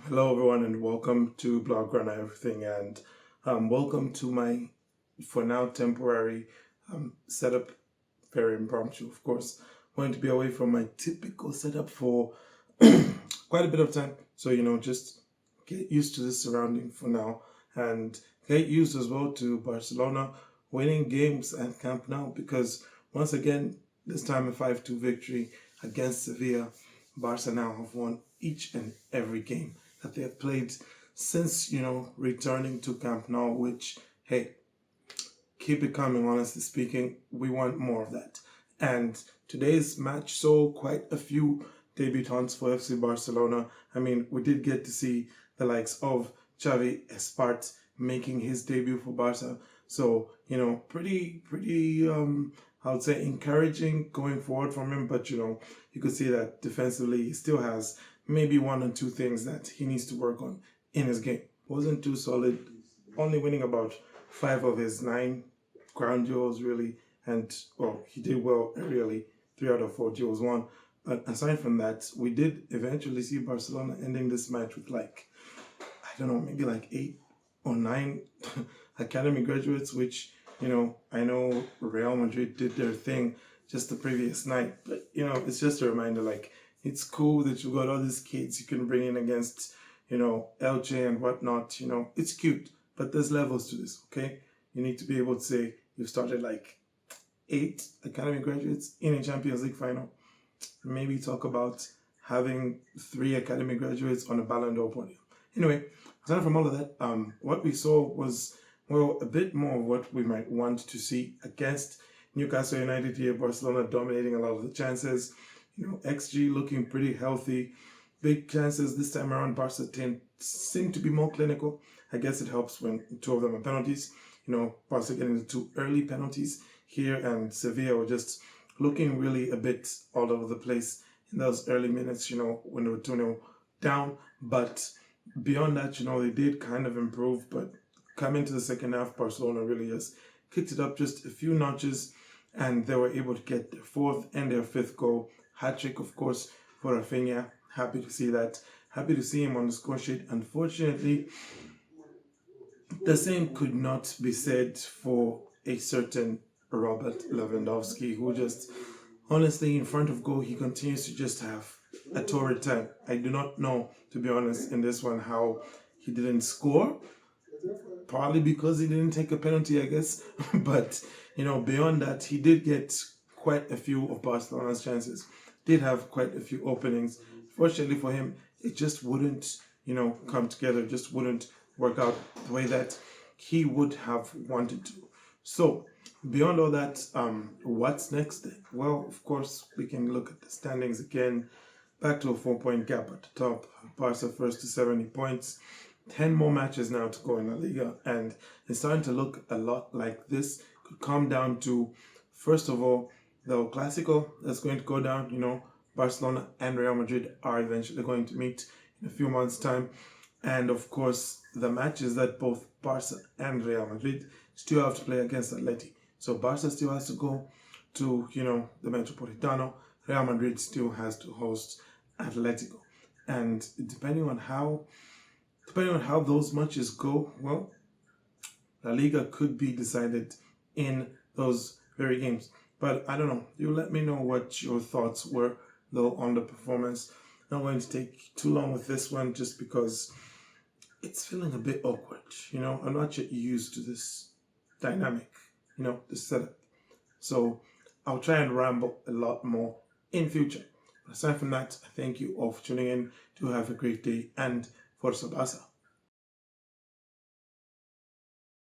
Hello everyone and welcome to Blog Run Everything and welcome to my, for now, temporary setup, very impromptu of course. I'm going to be away from my typical setup for quite a bit of time, so just get used to this surrounding for now and get used as well to Barcelona winning games at Camp Nou, because once again, this time a 5-2 victory against Sevilla. Barca now have won each and every game that they have played since, returning to Camp Nou, which, hey, keep it coming, honestly speaking, we want more of that. And today's match saw quite a few debutants for FC Barcelona. I mean, we did get to see the likes of Xavi Espart making his debut for Barca. So, pretty, I would say encouraging going forward from him. But, you could see that defensively he still has maybe one or two things that he needs to work on in his game. Wasn't too solid, only winning about 5 of his 9 ground duels really, and well, he did well aerially, 3 out of 4 duels won. But aside from that, we did eventually see Barcelona ending this match with maybe 8 or 9 academy graduates, which, I know Real Madrid did their thing just the previous night, but it's just a reminder, it's cool that you got all these kids you can bring in against, LJ and whatnot. It's cute, but there's levels to this, okay? You need to be able to say you've started 8 academy graduates in a Champions League final. Maybe talk about having 3 academy graduates on a Ballon d'Or podium. Anyway, aside from all of that, what we saw was, well, a bit more of what we might want to see against Newcastle United here. Barcelona dominating a lot of the chances. XG looking pretty healthy. Big chances this time around. Barca seem to be more clinical. I guess it helps when 2 of them are penalties. Barca getting the 2 early penalties here, and Sevilla were just looking really a bit all over the place in those early minutes, when they were 2-0 down. But beyond that, they did kind of improve. But coming to the second half, Barcelona really just kicked it up just a few notches, and they were able to get their 4th and their 5th goal. Hattrick, of course, for Raphinha. Happy to see that. Happy to see him on the score sheet. Unfortunately, the same could not be said for a certain Robert Lewandowski, who just, honestly, in front of goal, he continues to just have a torrid time. I do not know, to be honest, in this one, how he didn't score. Probably because he didn't take a penalty, I guess. But, beyond that, he did get quite a few of Barcelona's chances. Did have quite a few openings. Fortunately for him, it just wouldn't, come together. Just wouldn't work out the way that he would have wanted to. So, beyond all that, what's next then? Well, of course, we can look at the standings again. Back to a 4-point gap at the top. Barca first to 70 points. 10 more matches now to go in La Liga, and it's starting to look a lot like this could come down to, first of all, the Clásico that's going to go down. Barcelona and Real Madrid are eventually going to meet in a few months' time. And of course, the matches that both Barca and Real Madrid still have to play against Atleti. So Barca still has to go to, the Metropolitano. Real Madrid still has to host Atletico. And depending on how those matches go, well, La Liga could be decided in those very games. But I don't know. You let me know what your thoughts were, though, on the performance. Not going to take too long with this one, just because it's feeling a bit awkward. I'm not yet used to this dynamic, this setup. So I'll try and ramble a lot more in future. But aside from that, I thank you all for tuning in. Do have a great day, and Forza Barça.